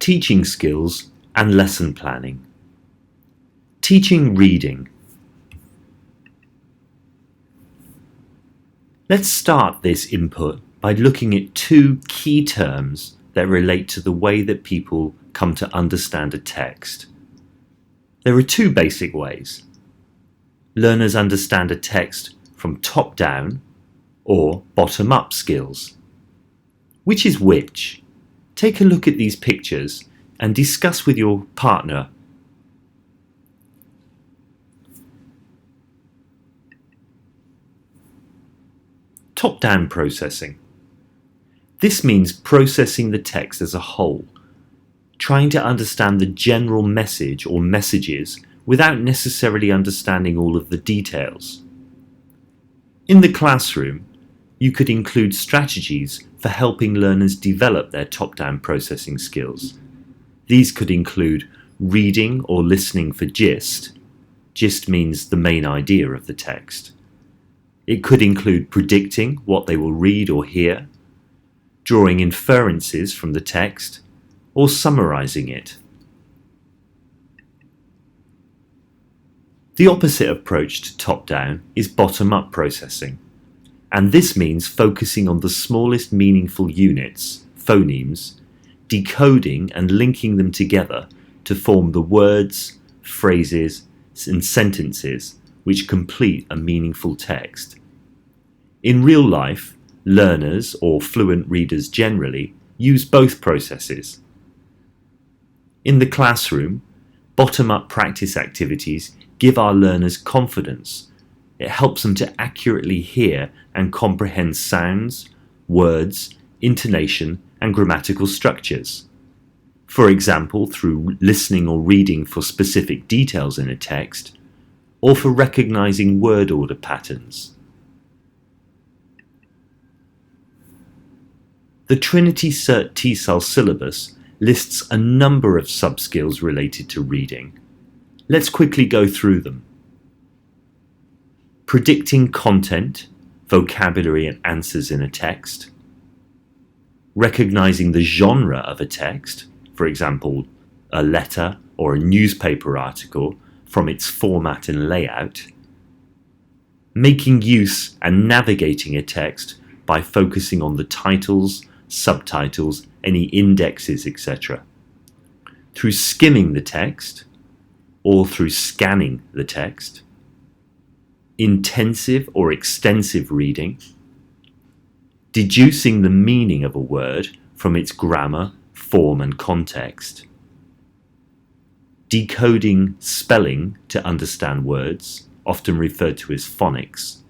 teaching skills and lesson planning. Teaching reading. Let's start this input by looking at two key terms that relate to the way that people come to understand a text. There are two basic ways. Learners understand a text from top-down or bottom-up skills. Which is which? Take a look at these pictures and discuss with your partner. Top-down processing. This means processing the text as a whole, trying to understand the general message or messages without necessarily understanding all of the details. In the classroom, you could include strategies for helping learners develop their top-down processing skills. These could include reading or listening for gist. Gist means the main idea of the text. It could include predicting what they will read or hear, drawing inferences from the text, or summarizing it. The opposite approach to top-down is bottom-up processing, and this means focusing on the smallest meaningful units, phonemes, decoding and linking them together to form the words, phrases, and sentences which complete a meaningful text. In real life, learners, or fluent readers generally, use both processes. In the classroom, bottom-up practice activities give our learners confidence. It helps them to accurately hear and comprehend sounds, words, intonation, and grammatical structures. For example, through listening or reading for specific details in a text, or for recognizing word order patterns. The Trinity Cert TESOL syllabus lists a number of sub-skills related to reading. Let's quickly go through them. Predicting content, vocabulary and answers in a text. Recognizing the genre of a text, for example, a letter or a newspaper article, from its format and layout. Making use and navigating a text by focusing on the titles, subtitles, any indexes, etc. Through skimming the text, or through scanning the text. Intensive or extensive reading. Deducing the meaning of a word from its grammar, form and context. Decoding spelling to understand words, often referred to as phonics.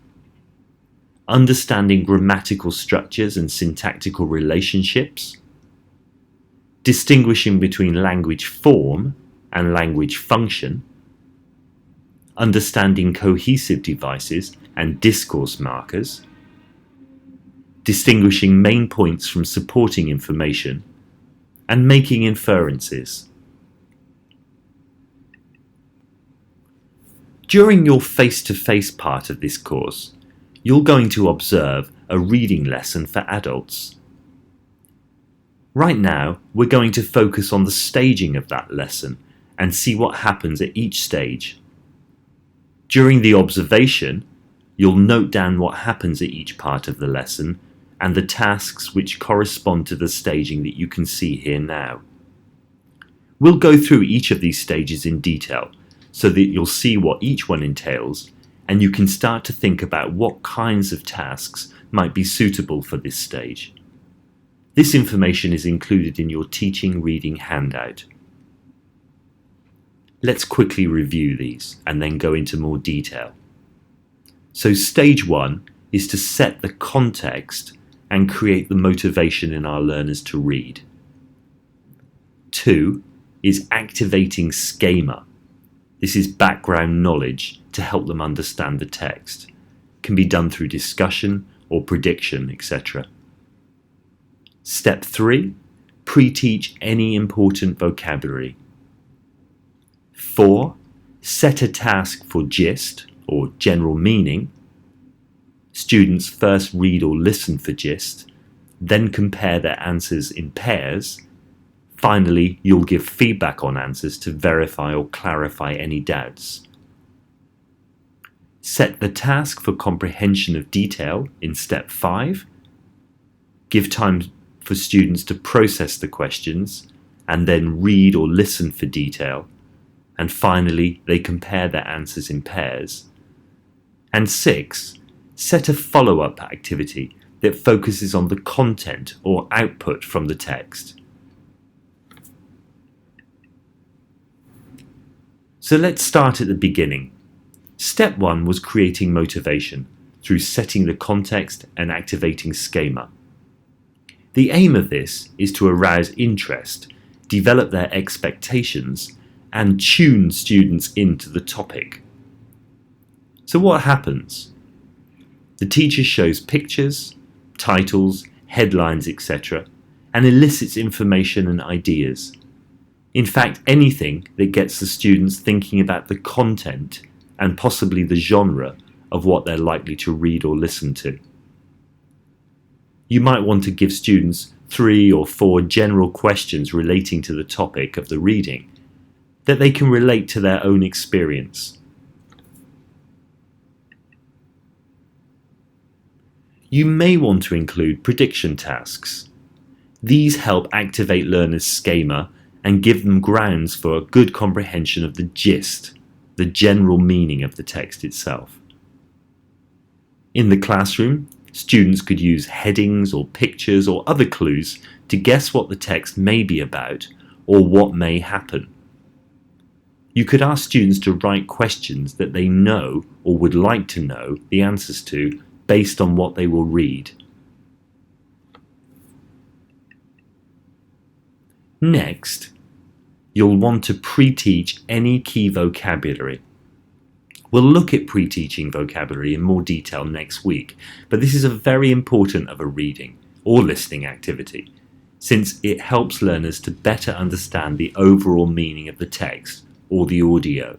Understanding grammatical structures and syntactical relationships. Distinguishing between language form and language function. Understanding cohesive devices and discourse markers. Distinguishing main points from supporting information, and making inferences. During your face-to-face part of this course, you're going to observe a reading lesson for adults. Right now, we're going to focus on the staging of that lesson and see what happens at each stage. During the observation, you'll note down what happens at each part of the lesson and the tasks which correspond to the staging that you can see here now. We'll go through each of these stages in detail so that you'll see what each one entails, and you can start to think about what kinds of tasks might be suitable for this stage. This information is included in your teaching reading handout. Let's quickly review these and then go into more detail. So stage 1 is to set the context and create the motivation in our learners to read. 2 is activating schema. This is background knowledge to help them understand the text. It can be done through discussion or prediction, etc. Step 3, pre-teach any important vocabulary. 4, set a task for gist or general meaning. Students first read or listen for gist, then compare their answers in pairs, Finally, you'll give feedback on answers to verify or clarify any doubts. Set the task for comprehension of detail in step 5. Give time for students to process the questions and then read or listen for detail. And finally, they compare their answers in pairs. And 6, set a follow-up activity that focuses on the content or output from the text. So let's start at the beginning. Step 1 was creating motivation through setting the context and activating schema. The aim of this is to arouse interest, develop their expectations, and tune students into the topic. So what happens? The teacher shows pictures, titles, headlines, etc., and elicits information and ideas. In fact, anything that gets the students thinking about the content and possibly the genre of what they're likely to read or listen to. You might want to give students 3 or 4 general questions relating to the topic of the reading that they can relate to their own experience. You may want to include prediction tasks. These help activate learners' schema and give them grounds for a good comprehension of the gist, the general meaning of the text itself. In the classroom, students could use headings or pictures or other clues to guess what the text may be about or what may happen. You could ask students to write questions that they know or would like to know the answers to based on what they will read. Next, you'll want to pre-teach any key vocabulary. We'll look at pre-teaching vocabulary in more detail next week, but this is a very important of a reading or listening activity, since it helps learners to better understand the overall meaning of the text or the audio.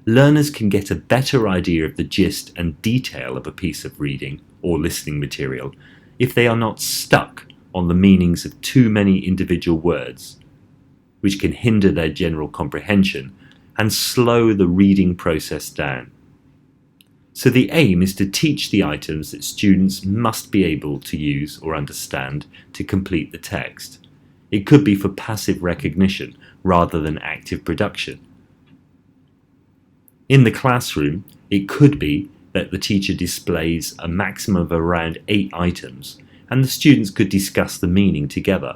Learners can get a better idea of the gist and detail of a piece of reading or listening material if they are not stuck on the meanings of too many individual words, which can hinder their general comprehension and slow the reading process down. So the aim is to teach the items that students must be able to use or understand to complete the text. It could be for passive recognition rather than active production. In the classroom, it could be that the teacher displays a maximum of around 8 items and the students could discuss the meaning together.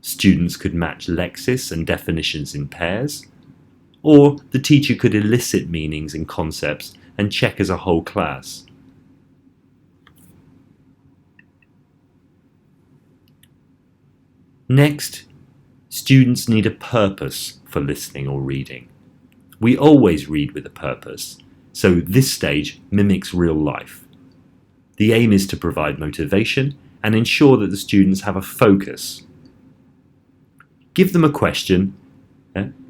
Students could match lexis and definitions in pairs, or the teacher could elicit meanings and concepts and check as a whole class. Next, students need a purpose for listening or reading. We always read with a purpose, so this stage mimics real life. The aim is to provide motivation and ensure that the students have a focus. Give them a question,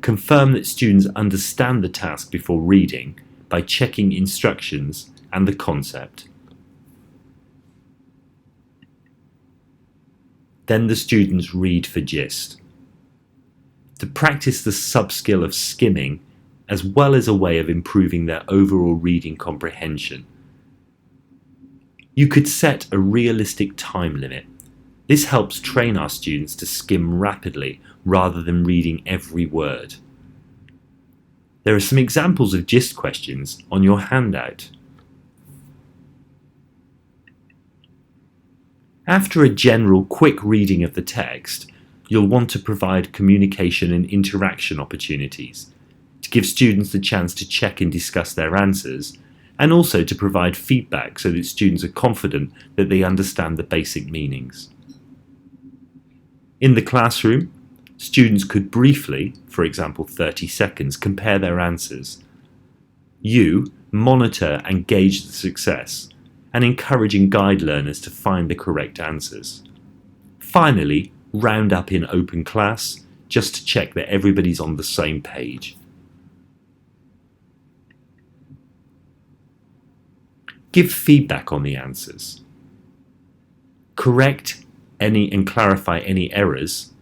confirm that students understand the task before reading by checking instructions and the concept. Then the students read for gist. To practice the sub-skill of skimming as well as a way of improving their overall reading comprehension. You could set a realistic time limit. This helps train our students to skim rapidly rather than reading every word. There are some examples of gist questions on your handout. After a general quick reading of the text, you'll want to provide communication and interaction opportunities to give students the chance to check and discuss their answers, and also to provide feedback so that students are confident that they understand the basic meanings. In the classroom, students could briefly, for example 30 seconds, compare their answers. You monitor and gauge the success, and encourage and guide learners to find the correct answers. Finally, round up in open class just to check that everybody's on the same page. Give feedback on the answers. Correct any and clarify any errors,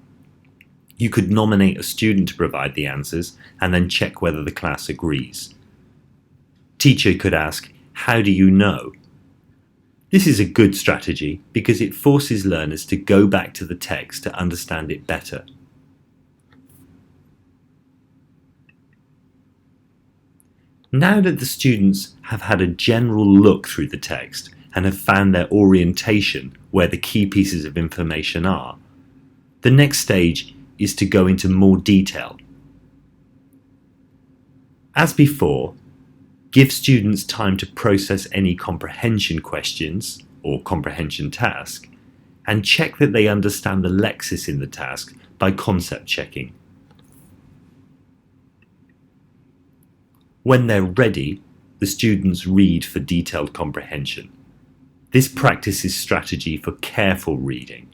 You could nominate a student to provide the answers and then check whether the class agrees. Teacher could ask, "How do you know?" This is a good strategy because it forces learners to go back to the text to understand it better. Now that the students have had a general look through the text and have found their orientation where the key pieces of information are, the next stage is to go into more detail. As before, give students time to process any comprehension questions or comprehension task, and check that they understand the lexis in the task by concept checking. When they're ready, the students read for detailed comprehension. This practices strategy for careful reading.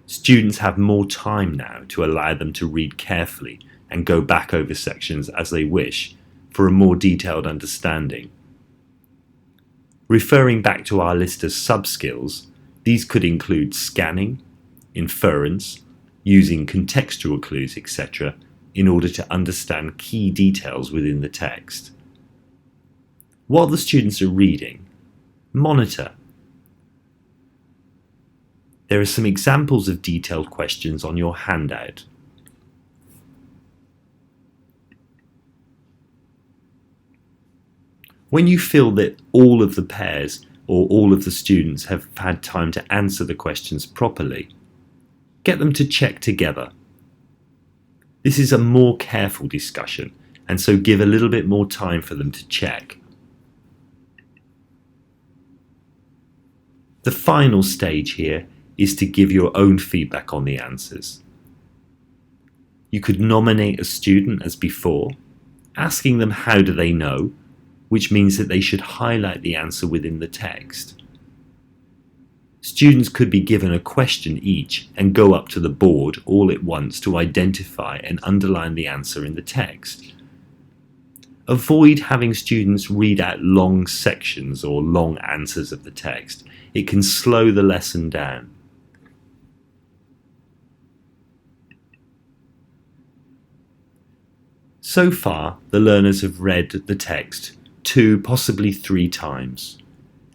Students have more time now to allow them to read carefully and go back over sections as they wish for a more detailed understanding. Referring back to our list of sub-skills, these could include scanning, inference, using contextual clues, etc., in order to understand key details within the text. While the students are reading, monitor. There are some examples of detailed questions on your handout. When you feel that all of the pairs or all of the students have had time to answer the questions properly, get them to check together. This is a more careful discussion, and so give a little bit more time for them to check. The final stage here is to give your own feedback on the answers. You could nominate a student as before, asking them how do they know, which means that they should highlight the answer within the text. Students could be given a question each and go up to the board all at once to identify and underline the answer in the text. Avoid having students read out long sections or long answers of the text. It can slow the lesson down. So far, the learners have read the text 2, possibly 3 times.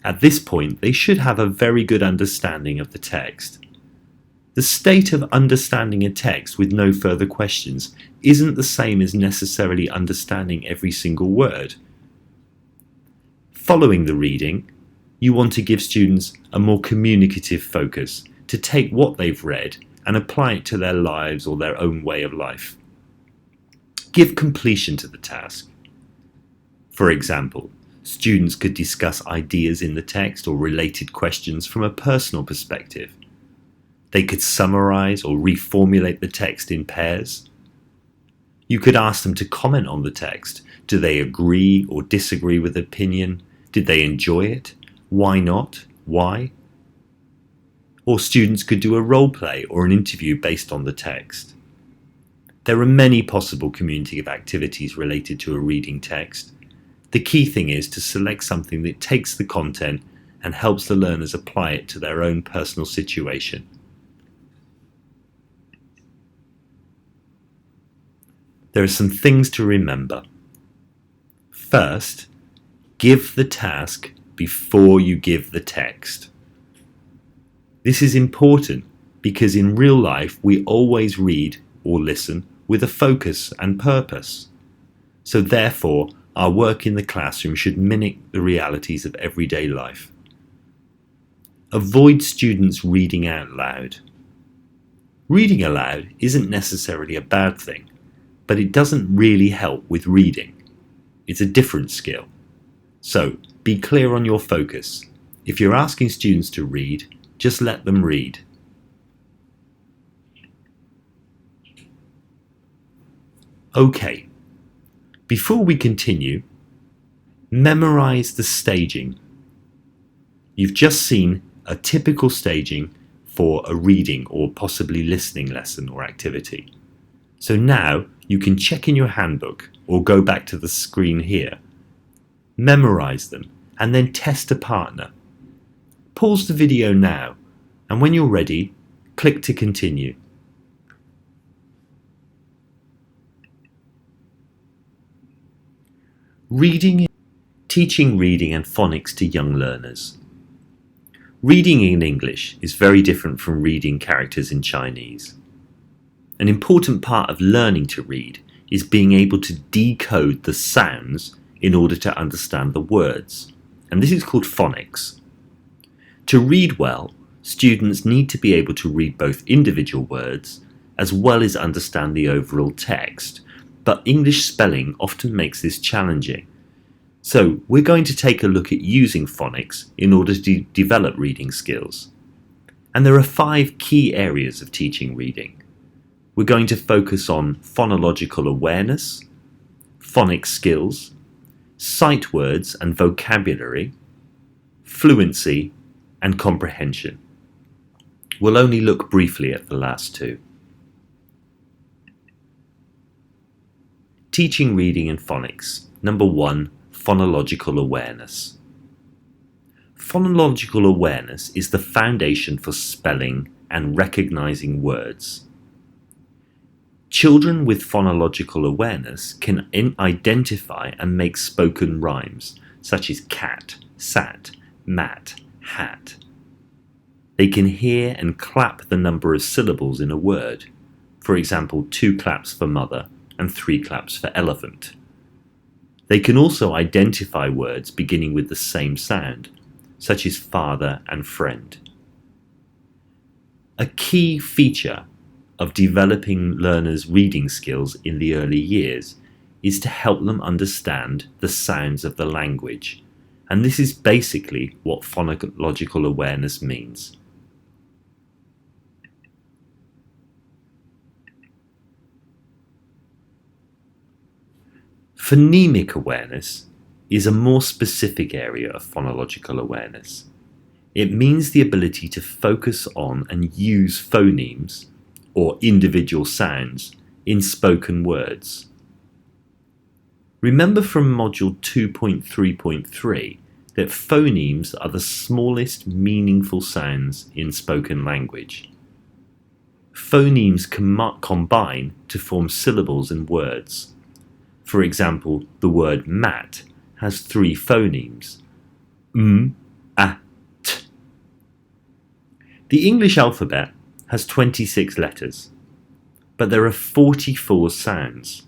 At this point, they should have a very good understanding of the text. The state of understanding a text with no further questions isn't the same as necessarily understanding every single word. Following the reading, you want to give students a more communicative focus to take what they've read and apply it to their lives or their own way of life. Give completion to the task. For example, students could discuss ideas in the text or related questions from a personal perspective. They could summarize or reformulate the text in pairs. You could ask them to comment on the text. Do they agree or disagree with the opinion? Did they enjoy it? Why not? Why? Or students could do a role play or an interview based on the text. There are many possible community activities related to a reading text. The key thing is to select something that takes the content and helps the learners apply it to their own personal situation. There are some things to remember. First, give the task before you give the text. This is important because in real life we always read or listen with a focus and purpose. So therefore, our work in the classroom should mimic the realities of everyday life. Avoid students reading out loud. Reading aloud isn't necessarily a bad thing, but it doesn't really help with reading. It's a different skill. So, be clear on your focus. If you're asking students to read, just let them read. Okay. Before we continue, memorize the staging. You've just seen a typical staging for a reading or possibly listening lesson or activity. So now you can check in your handbook or go back to the screen here. Memorize them and then test a partner. Pause the video now, and when you're ready, click to continue. Teaching reading and phonics to young learners. Reading in English is very different from reading characters in Chinese. An important part of learning to read is being able to decode the sounds in order to understand the words, and this is called phonics. To read well, students need to be able to read both individual words as well as understand the overall text, but English spelling often makes this challenging. So we're going to take a look at using phonics in order to develop reading skills. And there are 5 key areas of teaching reading. We're going to focus on phonological awareness, phonics skills, sight words and vocabulary, fluency, and comprehension. We'll only look briefly at the last 2. Teaching reading and phonics. Number 1, phonological awareness. Phonological awareness is the foundation for spelling and recognizing words. Children with phonological awareness can identify and make spoken rhymes, such as cat, sat, mat, hat. They can hear and clap the number of syllables in a word. For example, 2 claps for mother and 3 claps for elephant. They can also identify words beginning with the same sound, such as father and friend. A key feature of developing learners' reading skills in the early years is to help them understand the sounds of the language, and this is basically what phonological awareness means. Phonemic awareness is a more specific area of phonological awareness. It means the ability to focus on and use phonemes, or individual sounds, in spoken words. Remember from module 2.3.3 that phonemes are the smallest meaningful sounds in spoken language. Phonemes combine to form syllables and words. For example, the word mat has 3 phonemes: a, t. The English alphabet has 26 letters, but there are 44 sounds.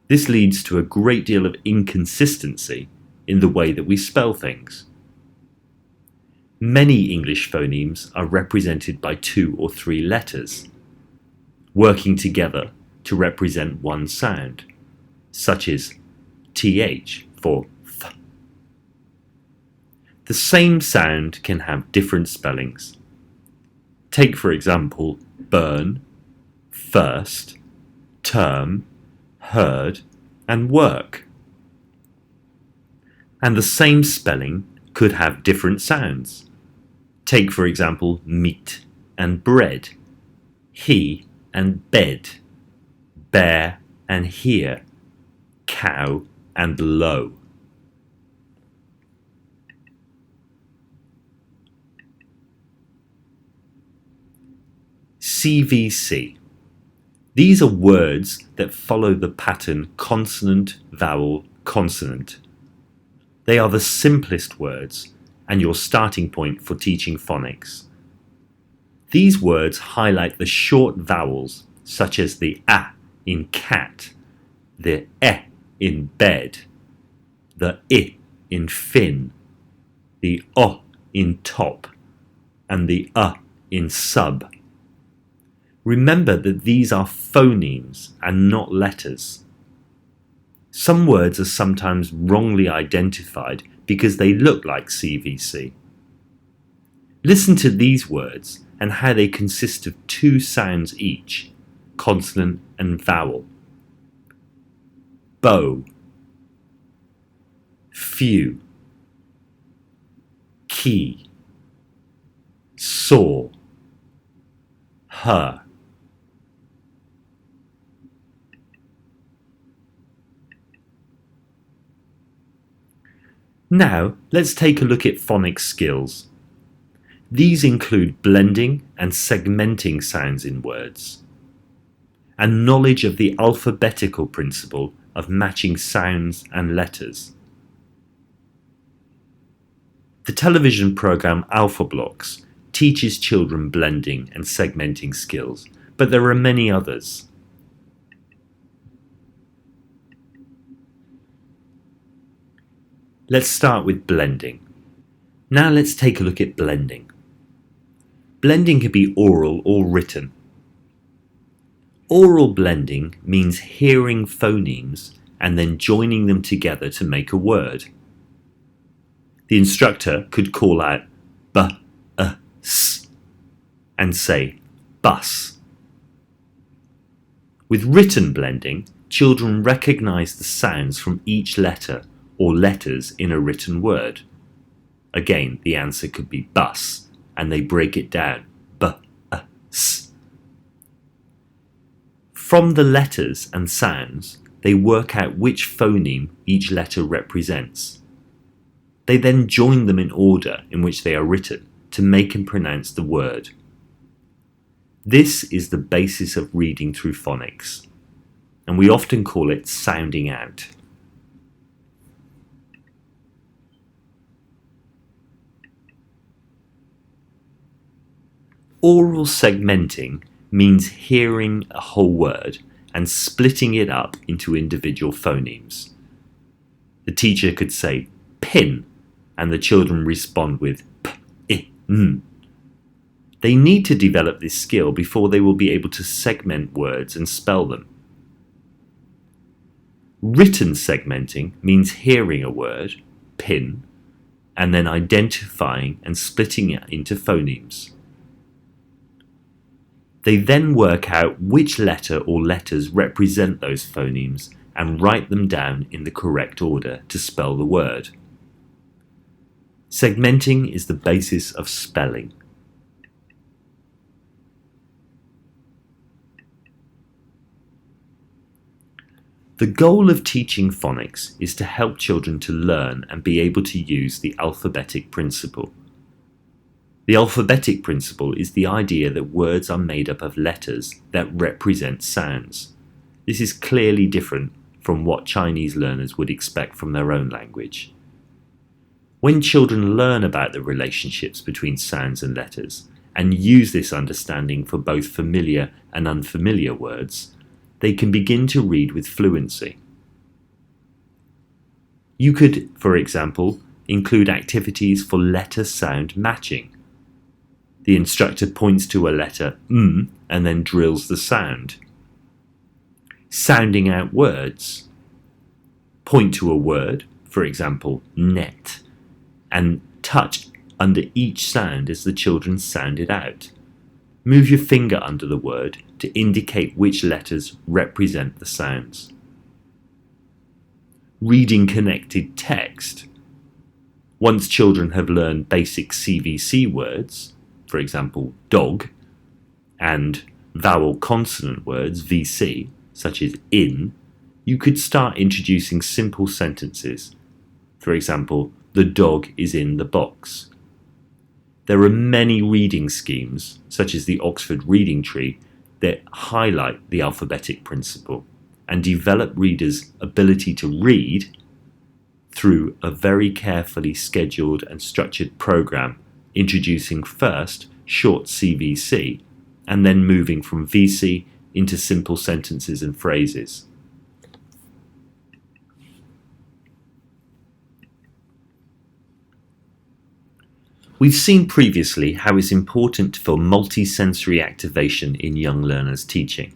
This leads to a great deal of inconsistency in the way that we spell things. Many English phonemes are represented by 2 or 3 letters, working together to represent one sound, such as th for th. The same sound can have different spellings. Take, for example, burn, first, term, heard, and work. And the same spelling could have different sounds. Take, for example, meat and bread, he and bed, bear and here, cow and low. CVC. These are words that follow the pattern consonant, vowel, consonant. They are the simplest words and your starting point for teaching phonics. These words highlight the short vowels, such as the a in cat, the e in bed, the I in fin, the o in top, and the in sub. Remember that these are phonemes and not letters. Some words are sometimes wrongly identified because they look like CVC. Listen to these words and how they consist of 2 sounds each, consonant and vowel. Bow, few, key, saw, her. Now, let's take a look at phonics skills. These include blending and segmenting sounds in words, and knowledge of the alphabetical principle of matching sounds and letters. The television program Alpha Blocks teaches children blending and segmenting skills, but there are many others. Let's start with blending. Now let's take a look at blending. Blending can be oral or written. Oral blending means hearing phonemes and then joining them together to make a word. The instructor could call out b, s and say bus. With written blending, children recognize the sounds from each letter or letters in a written word. Again, the answer could be bus, and they break it down, b, s. From the letters and sounds, they work out which phoneme each letter represents. They then join them in order in which they are written to make and pronounce the word. This is the basis of reading through phonics, and we often call it sounding out. Oral segmenting means hearing a whole word and splitting it up into individual phonemes. The teacher could say pin, and the children respond with p, I, n. They need to develop this skill before they will be able to segment words and spell them. Written segmenting means hearing a word, pin, and then identifying and splitting it into phonemes. They then work out which letter or letters represent those phonemes and write them down in the correct order to spell the word. Segmenting is the basis of spelling. The goal of teaching phonics is to help children to learn and be able to use the alphabetic principle. The alphabetic principle is the idea that words are made up of letters that represent sounds. This is clearly different from what Chinese learners would expect from their own language. When children learn about the relationships between sounds and letters and use this understanding for both familiar and unfamiliar words, they can begin to read with fluency. You could, for example, include activities for letter-sound matching. The instructor points to a letter and then drills the sound. Sounding out words. Point to a word, for example, net, and touch under each sound as the children sound it out. Move your finger under the word to indicate which letters represent the sounds. Reading connected text. Once children have learned basic CVC words, for example, dog, and vowel consonant words, VC, such as in, you could start introducing simple sentences. For example, the dog is in the box. There are many reading schemes, such as the Oxford Reading Tree, that highlight the alphabetic principle and develop readers' ability to read through a very carefully scheduled and structured program, introducing first short CVC and then moving from VC into simple sentences and phrases. We've seen previously how it's important for multisensory activation in young learners' teaching.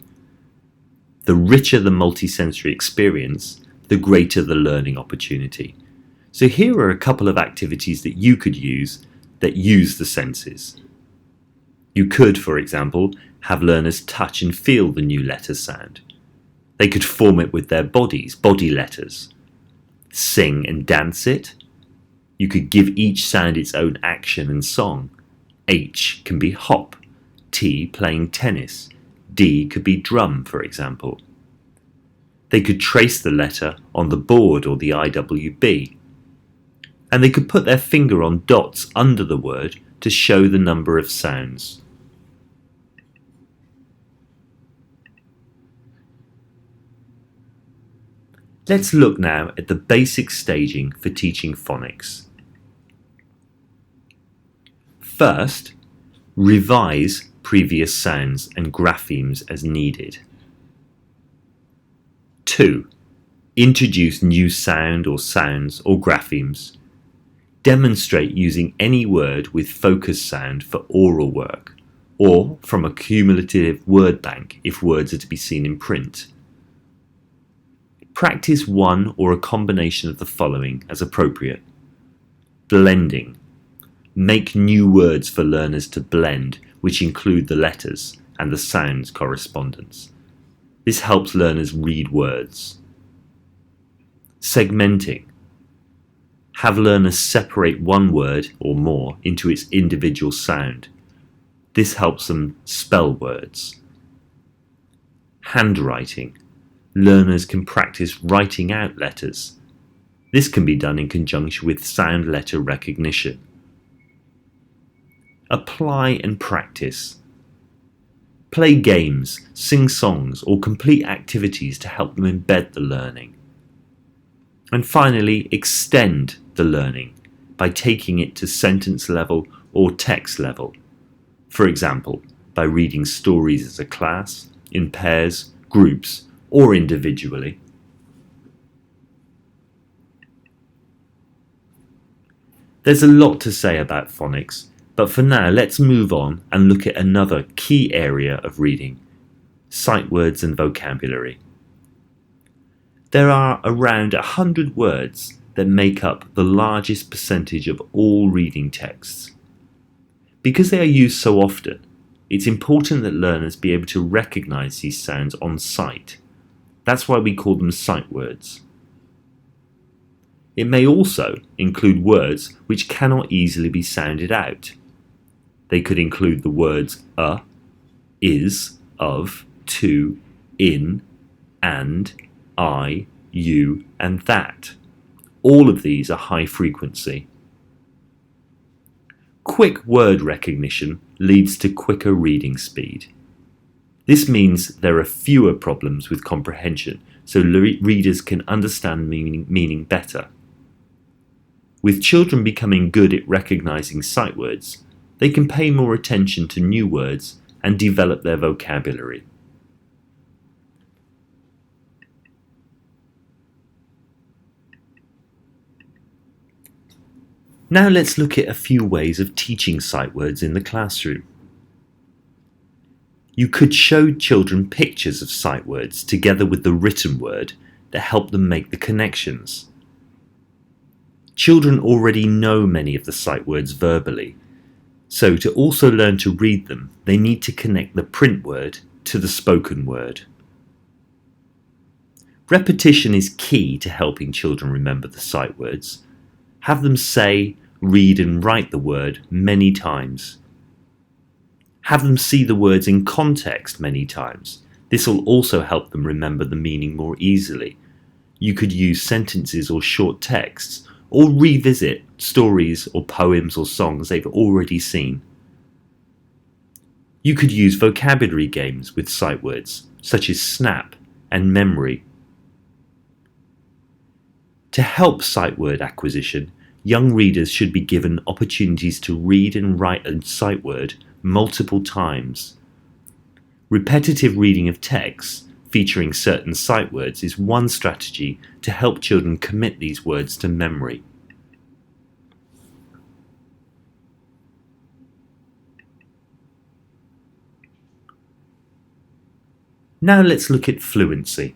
The richer the multisensory experience, the greater the learning opportunity. So here are a couple of activities that you could use that use the senses. You could, for example, have learners touch and feel the new letter sound. They could form it with their bodies, body letters. Sing and dance it. You could give each sound its own action and song. H can be hop, T playing tennis, D could be drum, for example. They could trace the letter on the board or the IWB. And they could put their finger on dots under the word to show the number of sounds. Let's look now at the basic staging for teaching phonics. First, revise previous sounds and graphemes as needed. 2. Introduce new sound or sounds or graphemes. Demonstrate using any word with focus sound for oral work, or from a cumulative word bank if words are to be seen in print. Practice one or a combination of the following as appropriate. Blending. Make new words for learners to blend, which include the letters and the sounds correspondence. This helps learners read words. Segmenting. Have learners separate one word or more into its individual sound. This helps them spell words. Handwriting. Learners can practice writing out letters. This can be done in conjunction with sound letter recognition. Apply and practice. Play games, sing songs, or complete activities to help them embed the learning. And finally, extend the learning by taking it to sentence level or text level. For example, by reading stories as a class, in pairs, groups, or individually. There's a lot to say about phonics, but for now let's move on and look at another key area of reading, sight words and vocabulary. There are around 100 words that make up the largest percentage of all reading texts. Because they are used so often, it's important that learners be able to recognize these sounds on sight. That's why we call them sight words. It may also include words which cannot easily be sounded out. They could include the words a, is, of, to, in, and, I, you, and that. All of these are high frequency. Quick word recognition leads to quicker reading speed. This means there are fewer problems with comprehension, so readers can understand meaning better. With children becoming good at recognizing sight words, they can pay more attention to new words and develop their vocabulary. Now let's look at a few ways of teaching sight words in the classroom. You could show children pictures of sight words together with the written word that help them make the connections. Children already know many of the sight words verbally, so to also learn to read them, they need to connect the print word to the spoken word. Repetition is key to helping children remember the sight words. Have them say, read and write the word many times. Have them see the words in context many times. This will also help them remember the meaning more easily. You could use sentences or short texts, or revisit stories or poems or songs they've already seen. You could use vocabulary games with sight words, such as snap and memory. To help sight word acquisition, young readers should be given opportunities to read and write a sight word multiple times. Repetitive reading of texts featuring certain sight words is one strategy to help children commit these words to memory. Now let's look at fluency.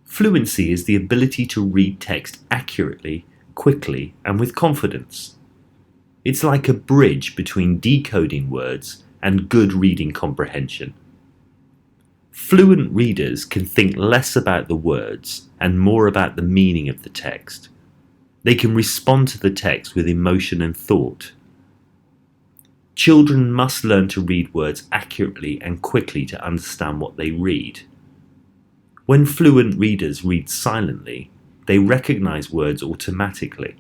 Fluency is the ability to read text accurately, quickly, and with confidence. It's like a bridge between decoding words and good reading comprehension. Fluent readers can think less about the words and more about the meaning of the text. They can respond to the text with emotion and thought. Children must learn to read words accurately and quickly to understand what they read. When fluent readers read silently, they recognize words automatically.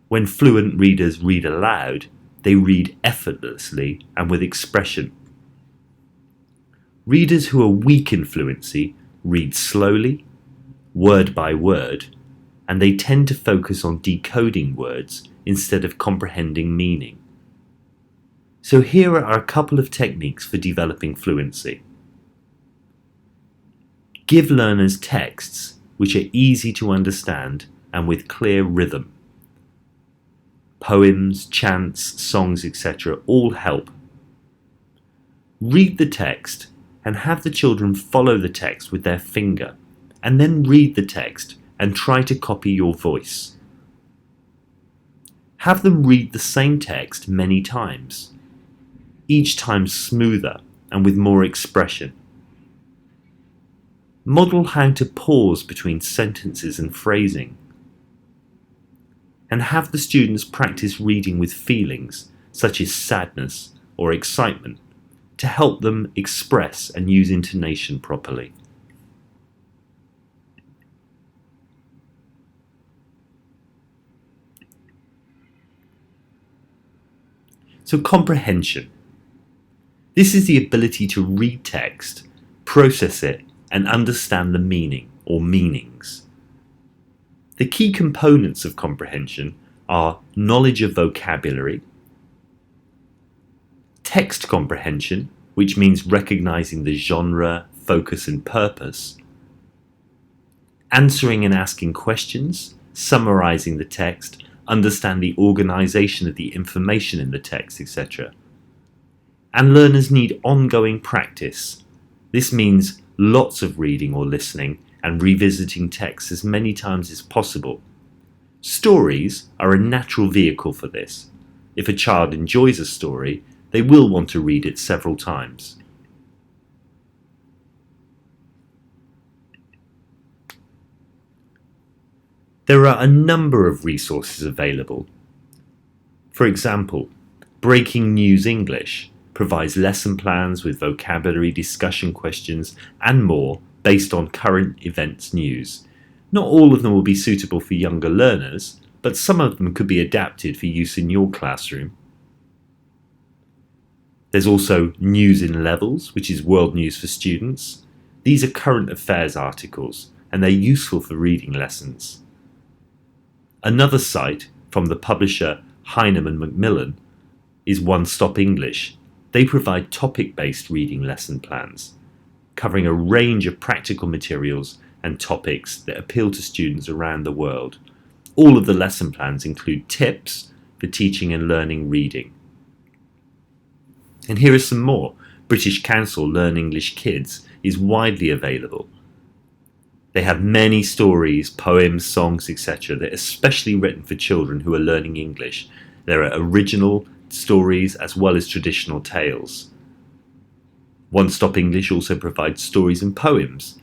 When fluent readers read aloud, they read effortlessly and with expression. Readers who are weak in fluency read slowly, word by word, and they tend to focus on decoding words instead of comprehending meaning. So here are a couple of techniques for developing fluency. Give learners texts which are easy to understand and with clear rhythm. Poems, chants, songs, etc. all help. Read the text and have the children follow the text with their finger, and then read the text and try to copy your voice. Have them read the same text many times, each time smoother and with more expression. Model how to pause between sentences and phrasing. And have the students practice reading with feelings such as sadness or excitement to help them express and use intonation properly. So comprehension. This is the ability to read text, process it, and understand the meaning or meanings. The key components of comprehension are knowledge of vocabulary, text comprehension, which means recognizing the genre, focus, and purpose, answering and asking questions, summarizing the text, understand the organization of the information in the text, etc. And learners need ongoing practice. This means lots of reading or listening and revisiting texts as many times as possible. Stories are a natural vehicle for this. If a child enjoys a story, they will want to read it several times. There are a number of resources available. For example, Breaking News English provides lesson plans with vocabulary, discussion questions, and more based on current events news. Not all of them will be suitable for younger learners, but some of them could be adapted for use in your classroom. There's also News in Levels, which is world news for students. These are current affairs articles, and they're useful for reading lessons. Another site from the publisher Heinemann Macmillan is One Stop English. They provide topic-based reading lesson plans, covering a range of practical materials and topics that appeal to students around the world. All of the lesson plans include tips for teaching and learning reading. And here are some more. British Council Learn English Kids is widely available. They have many stories, poems, songs, etc. that are especially written for children who are learning English. There are original stories as well as traditional tales. One Stop English also provides stories and poems.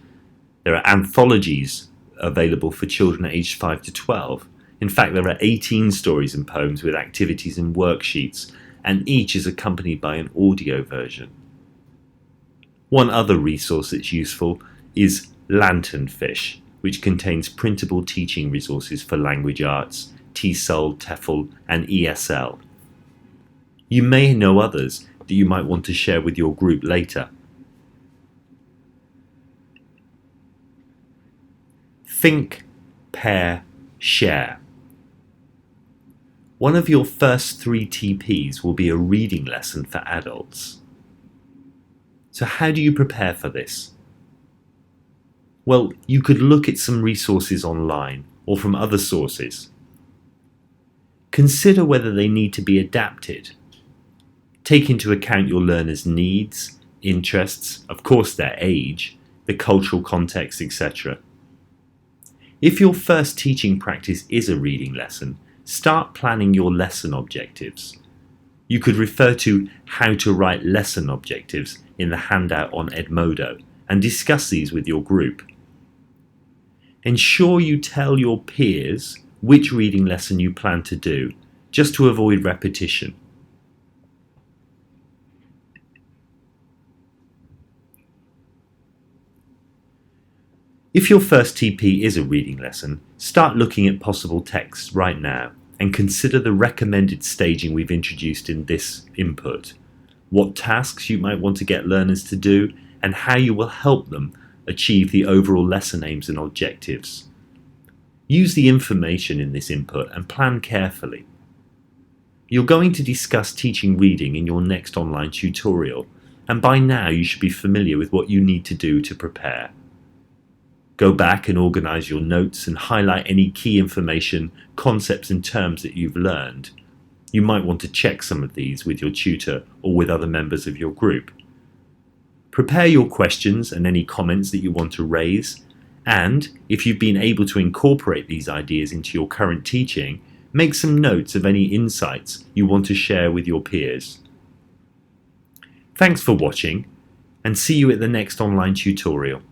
There are anthologies available for children aged 5 to 12. In fact, there are 18 stories and poems with activities and worksheets, and each is accompanied by an audio version. One other resource that's useful is Lanternfish, which contains printable teaching resources for language arts, TESOL, TEFL, and ESL. You may know others that you might want to share with your group later. Think, pair, share. One of your first 3 TPs will be a reading lesson for adults. So how do you prepare for this? Well, you could look at some resources online or from other sources. Consider whether they need to be adapted. Take into account your learners' needs, interests, of course their age, the cultural context, etc. If your first teaching practice is a reading lesson, start planning your lesson objectives. You could refer to How to Write Lesson Objectives in the handout on Edmodo and discuss these with your group. Ensure you tell your peers which reading lesson you plan to do, just to avoid repetition. If your first TP is a reading lesson, start looking at possible texts right now and consider the recommended staging we've introduced in this input, what tasks you might want to get learners to do, and how you will help them achieve the overall lesson aims and objectives. Use the information in this input and plan carefully. You're going to discuss teaching reading in your next online tutorial, and by now you should be familiar with what you need to do to prepare. Go back and organise your notes and highlight any key information, concepts and terms that you've learned. You might want to check some of these with your tutor or with other members of your group. Prepare your questions and any comments that you want to raise, and if you've been able to incorporate these ideas into your current teaching, make some notes of any insights you want to share with your peers. Thanks for watching, and see you at the next online tutorial.